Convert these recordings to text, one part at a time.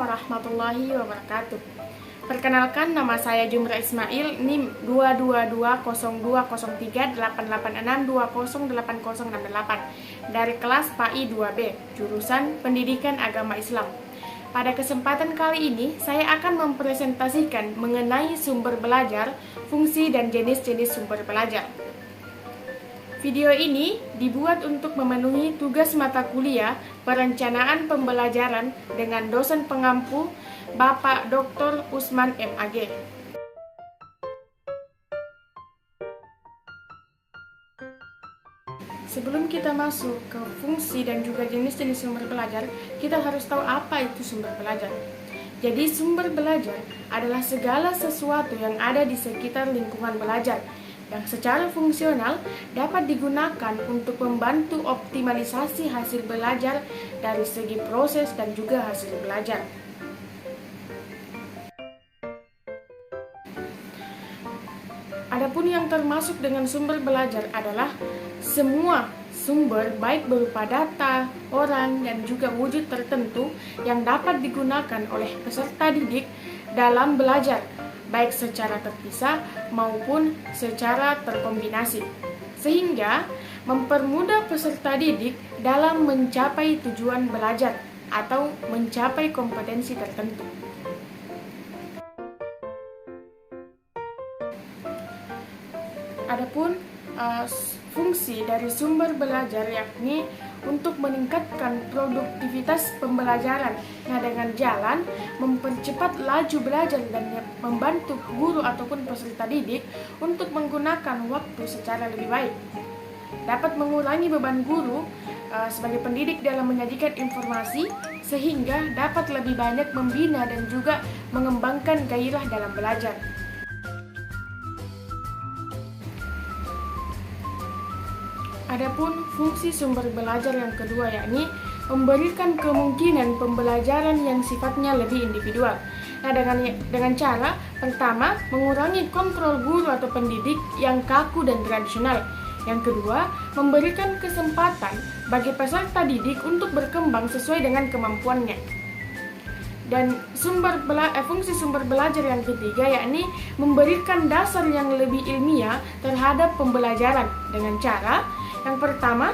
warahmatullahi wabarakatuh. Perkenalkan, nama saya Jumra Ismail, NIM 222020886208068 dari kelas PAI 2B, jurusan Pendidikan Agama Islam. Pada kesempatan kali ini, saya akan mempresentasikan mengenai sumber belajar, fungsi dan jenis-jenis sumber belajar. Video ini dibuat untuk memenuhi tugas mata kuliah perencanaan pembelajaran dengan dosen pengampu Bapak Dr. Usman MAG. Sebelum kita masuk ke fungsi dan juga jenis-jenis sumber belajar, kita harus tahu apa itu sumber belajar. Jadi sumber belajar adalah segala sesuatu yang ada di sekitar lingkungan belajar yang secara fungsional dapat digunakan untuk membantu optimalisasi hasil belajar dari segi proses dan juga hasil belajar. Adapun yang termasuk dengan sumber belajar adalah semua sumber baik berupa data, orang, dan juga wujud tertentu yang dapat digunakan oleh peserta didik dalam belajar, baik secara terpisah maupun secara terkombinasi, sehingga mempermudah peserta didik dalam mencapai tujuan belajar atau mencapai kompetensi tertentu. Adapun fungsi dari sumber belajar yakni untuk meningkatkan produktivitas pembelajaran. Nah, dengan jalan mempercepat laju belajar dan membantu guru ataupun peserta didik untuk menggunakan waktu secara lebih baik. Dapat mengurangi beban guru sebagai pendidik dalam menyajikan informasi sehingga dapat lebih banyak membina dan juga mengembangkan gairah dalam belajar. Adapun fungsi sumber belajar yang kedua yakni memberikan kemungkinan pembelajaran yang sifatnya lebih individual. Nah, dengan cara pertama mengurangi kontrol guru atau pendidik yang kaku dan tradisional. Yang kedua, memberikan kesempatan bagi peserta didik untuk berkembang sesuai dengan kemampuannya. Dan fungsi sumber belajar yang ketiga yakni memberikan dasar yang lebih ilmiah terhadap pembelajaran dengan cara yang pertama,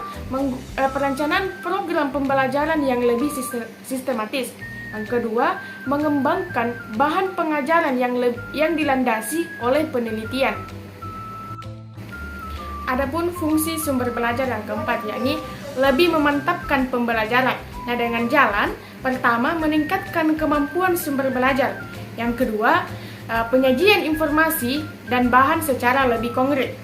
perencanaan program pembelajaran yang lebih sistematis. Yang kedua, mengembangkan bahan pengajaran yang dilandasi oleh penelitian. Adapun fungsi sumber belajar yang keempat yakni lebih memantapkan pembelajaran. Nah, dengan jalan pertama meningkatkan kemampuan sumber belajar. Yang kedua, penyajian informasi dan bahan secara lebih konkret.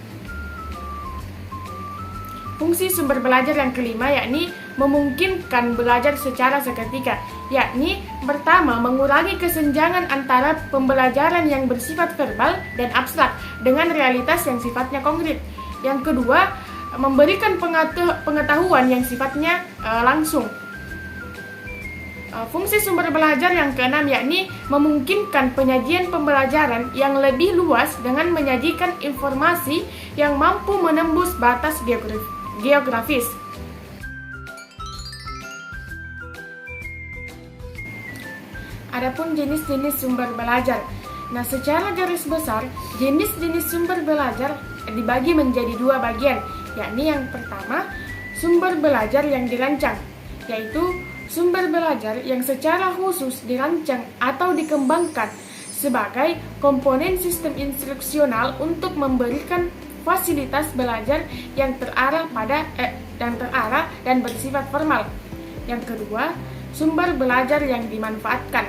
Fungsi sumber belajar yang kelima yakni memungkinkan belajar secara seketika, yakni pertama mengurangi kesenjangan antara pembelajaran yang bersifat verbal dan abstrak dengan realitas yang sifatnya konkret. Yang kedua, memberikan pengetahuan yang sifatnya langsung. Fungsi sumber belajar yang keenam yakni memungkinkan penyajian pembelajaran yang lebih luas dengan menyajikan informasi yang mampu menembus batas geografis. Adapun jenis-jenis sumber belajar. Nah, secara garis besar, jenis-jenis sumber belajar dibagi menjadi dua bagian, yakni yang pertama, sumber belajar yang dirancang, yaitu sumber belajar yang secara khusus dirancang atau dikembangkan sebagai komponen sistem instruksional untuk memberikan fasilitas belajar yang terarah dan bersifat formal. Yang kedua, sumber belajar yang dimanfaatkan,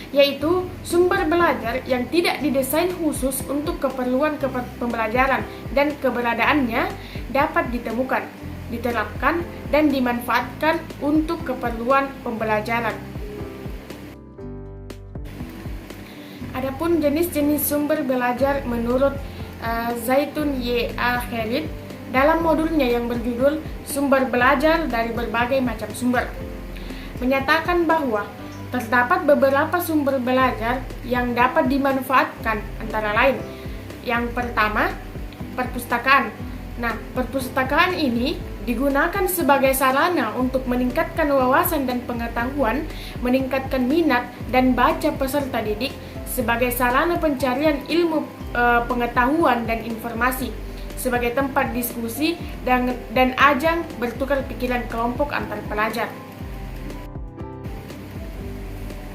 yaitu sumber belajar yang tidak didesain khusus untuk keperluan pembelajaran dan keberadaannya dapat ditemukan, diterapkan, dan dimanfaatkan untuk keperluan pembelajaran. Adapun jenis-jenis sumber belajar menurut Zaitun Y. Al-Khalid dalam modulnya yang berjudul Sumber Belajar dari Berbagai Macam Sumber, menyatakan bahwa terdapat beberapa sumber belajar yang dapat dimanfaatkan, antara lain yang pertama, perpustakaan. Nah, perpustakaan ini digunakan sebagai sarana untuk meningkatkan wawasan dan pengetahuan, meningkatkan minat dan baca peserta didik, sebagai sarana pencarian ilmu pengetahuan dan informasi, sebagai tempat diskusi dan ajang bertukar pikiran kelompok antar pelajar.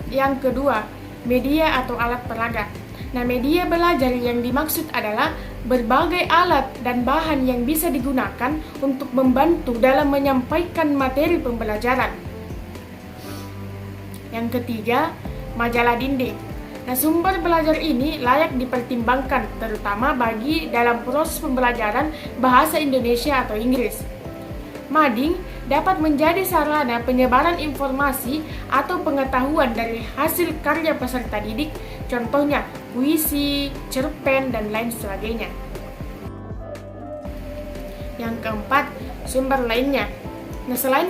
Yang kedua, media atau alat peraga. Nah, media belajar yang dimaksud adalah berbagai alat dan bahan yang bisa digunakan untuk membantu dalam menyampaikan materi pembelajaran. Yang ketiga, majalah dinding. Nah, sumber belajar ini layak dipertimbangkan terutama bagi dalam proses pembelajaran bahasa Indonesia atau Inggris. Mading dapat menjadi sarana penyebaran informasi atau pengetahuan dari hasil karya peserta didik, contohnya puisi, cerpen, dan lain sebagainya. Yang keempat, sumber lainnya. Nah, selain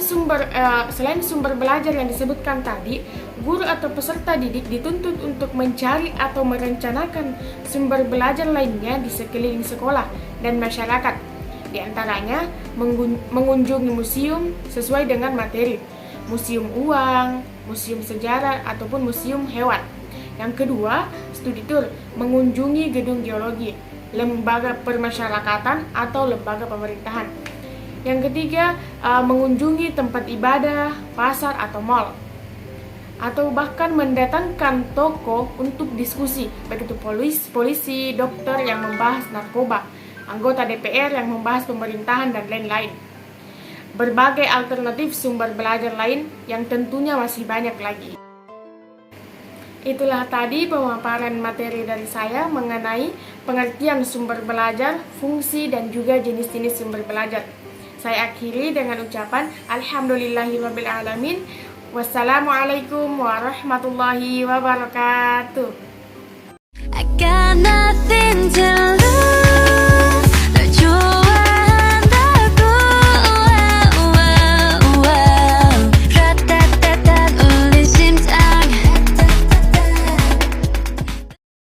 sumber belajar yang disebutkan tadi, guru atau peserta didik dituntut untuk mencari atau merencanakan sumber belajar lainnya di sekeliling sekolah dan masyarakat. Di antaranya, mengunjungi museum sesuai dengan materi, museum uang, museum sejarah, ataupun museum hewan. Yang kedua, studi tour, mengunjungi gedung geologi, lembaga permasyarakatan, atau lembaga pemerintahan. Yang ketiga, mengunjungi tempat ibadah, pasar, atau mal. Atau bahkan mendatangkan toko untuk diskusi, baik itu polisi, dokter yang membahas narkoba, anggota DPR yang membahas pemerintahan, dan lain-lain. Berbagai alternatif sumber belajar lain yang tentunya masih banyak lagi. Itulah tadi pemaparan materi dari saya mengenai pengertian sumber belajar, fungsi, dan juga jenis-jenis sumber belajar. Saya akhiri dengan ucapan Alhamdulillahirrabbilalamin. Wassalamualaikum warahmatullahi wabarakatuh. I got nothing to